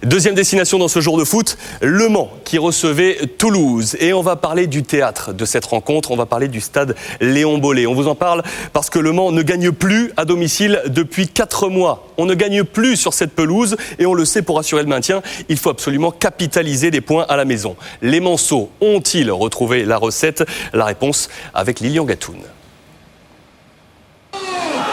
Deuxième destination dans ce jour de foot, Le Mans qui recevait Toulouse. Et on va parler du théâtre de cette rencontre, on va parler du stade Léon Bollée. On vous en parle parce que Le Mans ne gagne plus à domicile depuis 4 mois. On ne gagne plus sur cette pelouse et on le sait, pour assurer le maintien, il faut absolument capitaliser des points à la maison. Les Manceaux ont-ils retrouvé la recette? La réponse avec Lilian Gatoun.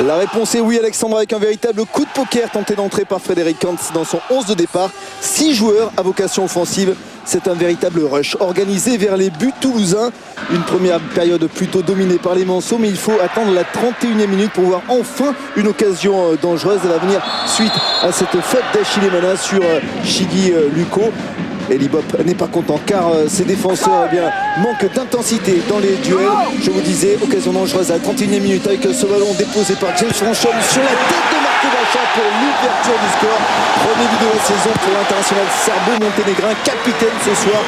La réponse est oui, Alexandre, avec un véritable coup de poker tenté d'entrer par Frédéric Kantz dans son 11 de départ. 6 joueurs à vocation offensive. C'est un véritable rush organisé vers les buts toulousains. Une première période plutôt dominée par les Manceaux, mais il faut attendre la 31e minute pour voir enfin une occasion dangereuse. Elle va venir suite à cette faute d'Achille Mana sur Chigi Luko. Et Libop n'est pas content car ses défenseurs manquent d'intensité dans les duels. Je vous disais, occasion dangereuse à la 31e minute avec ce ballon déposé par James Franchon sur la tête de Marco Baccia pour l'ouverture du score. Premier but de la saison pour l'international serbo-monténégrin, capitaine ce soir.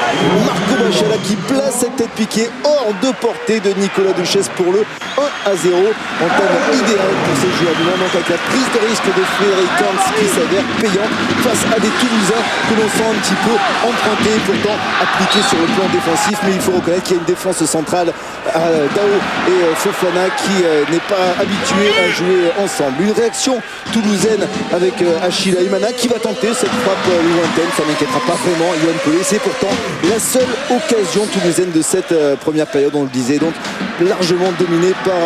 Marco Baccia qui place cette tête piquée hors de portée de Nicolas Duchesne pour le 1-0. Entame idéal pour ces joueurs du Mans, avec la prise de risque de Frédéric Kantz qui s'avère payante face à des Toulousains que l'on sent un petit peu emprunté, pourtant appliqué sur le plan défensif, mais il faut reconnaître qu'il y a une défense centrale à Dao et Fofana qui n'est pas habitué à jouer ensemble. Une réaction toulousaine avec Achille Imana qui va tenter cette frappe lointaine, ça n'inquiétera pas vraiment Yoann Pelé. C'est pourtant la seule occasion toulousaine de cette première période, on le disait, donc largement dominée par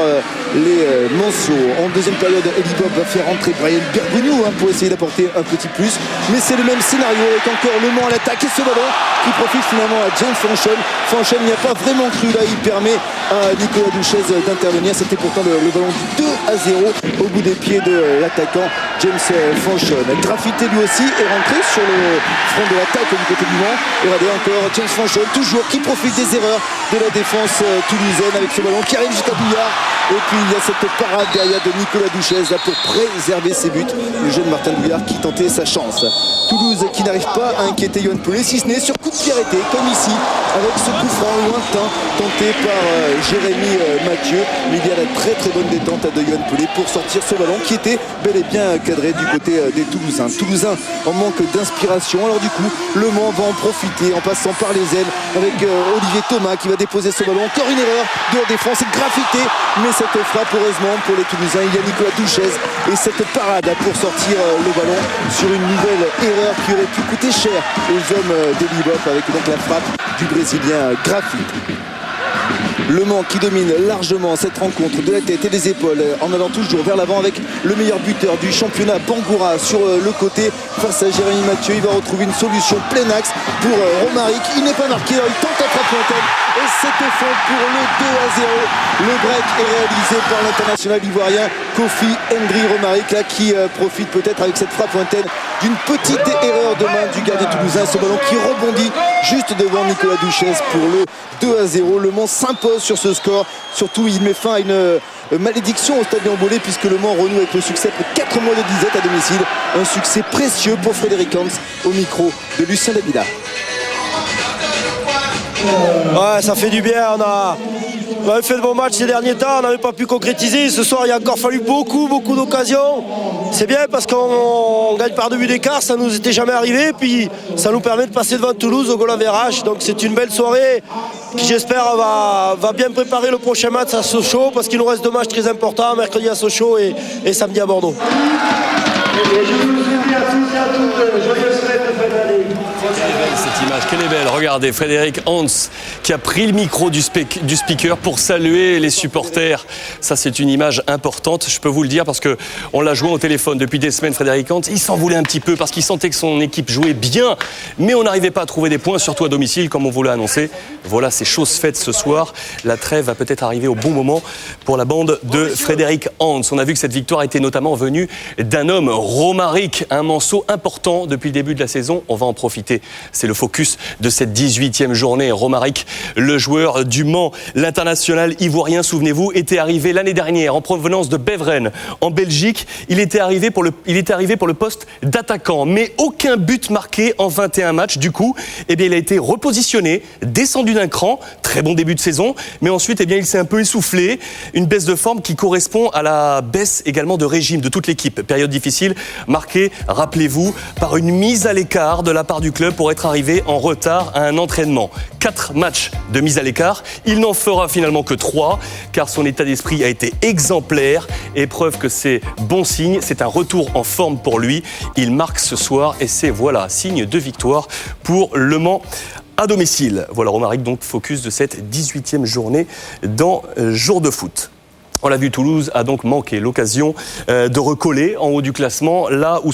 les Manceaux. En deuxième période, Eli Bob va faire rentrer Brian Bergogneau pour essayer d'apporter un petit plus, mais c'est le même scénario avec encore Le Mans à l'attaque et ce ballon qui profite finalement à James Franchon. Franchon n'y a pas vraiment cru, là il permet à Nicolas Duchesne d'intervenir. C'était pourtant le ballon du 2-0 au bout des pieds de l'attaquant James Franchon. Graffité lui aussi est rentré sur le front de l'attaque du côté du Mans. Et regardez encore James Franchon toujours qui profite des erreurs de la défense toulousaine avec ce ballon qui arrive jusqu'à Bouillard. Et puis il y a cette parade derrière de Nicolas Duchesne là pour préserver ses buts. Le jeune Martin Bouillard qui tentait sa chance. Toulouse qui n'arrive pas à inquiéter Yoann Pelé, si ce n'est sur coup de pied arrêté, comme ici, avec ce coup franc lointain tenté par Jérémy Mathieu. Mais il y a la très bonne détente de Yoann Pelé pour sortir ce ballon qui était bel et bien cadré du côté des Toulousains. Toulousains en manque d'inspiration. Alors du coup, Le Mans va en profiter en passant par les ailes avec Olivier Thomas qui va déposer ce ballon. Encore une erreur de la défense, graffité, mais cette frappe, heureusement pour les Toulousains, il y a Nicolas Duchesne et cette parade pour sortir le ballon sur une nouvelle erreur qui aurait pu coûter cher aux hommes d'Eli Bob avec donc la frappe du Brésilien Graffiti. Le Mans qui domine largement cette rencontre de la tête et des épaules en allant toujours vers l'avant avec le meilleur buteur du championnat, Bangoura, sur le côté face à Jérémy Mathieu. Il va retrouver une solution plein axe pour Romaric. Il n'est pas marqué, il tente la frappe lointaine et c'est au fond pour le 2-0. Le break est réalisé par l'international ivoirien Kofi Hendry Romaric là, qui profite peut-être avec cette frappe lointaine d'une petite erreur de main du gardien toulousain. Ce ballon qui rebondit juste devant Nicolas Duchesne pour le 2-0. Le Mans s'impose sur ce score. Surtout, il met fin à une malédiction au stade Léon Bollée puisque Le Mans renoue avec le succès pour 4 mois de disette à domicile. Un succès précieux pour Frédéric Kantz au micro de Lucien Davida. Ouais, ça fait du bien. On avait fait de bons matchs ces derniers temps, on n'avait pas pu concrétiser. Ce soir, il a encore fallu beaucoup d'occasions. C'est bien parce qu'on gagne par 2 buts d'écart, ça nous était jamais arrivé. Puis ça nous permet de passer devant Toulouse au goal average. Donc c'est une belle soirée qui, j'espère, va bien préparer le prochain match à Sochaux parce qu'il nous reste 2 matchs très importants, mercredi à Sochaux et samedi à Bordeaux. Cette image, quelle est belle. Regardez, Frédéric Hans qui a pris le micro du speaker pour saluer les supporters. Ça, c'est une image importante, je peux vous le dire, parce qu'on l'a joué au téléphone depuis des semaines, Frédéric Hans. Il s'en voulait un petit peu parce qu'il sentait que son équipe jouait bien, mais on n'arrivait pas à trouver des points, surtout à domicile, comme on vous l'a annoncé. Voilà, c'est chose faite ce soir. La trêve va peut-être arriver au bon moment pour la bande de Frédéric Hans. On a vu que cette victoire était notamment venue d'un homme, Romaric, un Manceau important depuis le début de la saison. On va en profiter. réalité, c'est le focus de cette 18e journée. Romaric, le joueur du Mans, l'international ivoirien, souvenez-vous, était arrivé l'année dernière en provenance de Beveren, en Belgique. Il était arrivé pour le poste d'attaquant, mais aucun but marqué en 21 matchs. Du coup, il a été repositionné, descendu d'un cran, très bon début de saison, mais ensuite, il s'est un peu essoufflé. Une baisse de forme qui correspond à la baisse également de régime de toute l'équipe. Période difficile, marquée, rappelez-vous, par une mise à l'écart de la part du club pour être arrivé en retard à un entraînement. 4 matchs de mise à l'écart. Il n'en fera finalement que 3, car son état d'esprit a été exemplaire. Et preuve que c'est bon signe, c'est un retour en forme pour lui. Il marque ce soir et c'est, signe de victoire pour Le Mans à domicile. Voilà, Romaric, donc focus de cette 18e journée dans Jour de foot. On l'a vu, Toulouse a donc manqué l'occasion de recoller en haut du classement, là où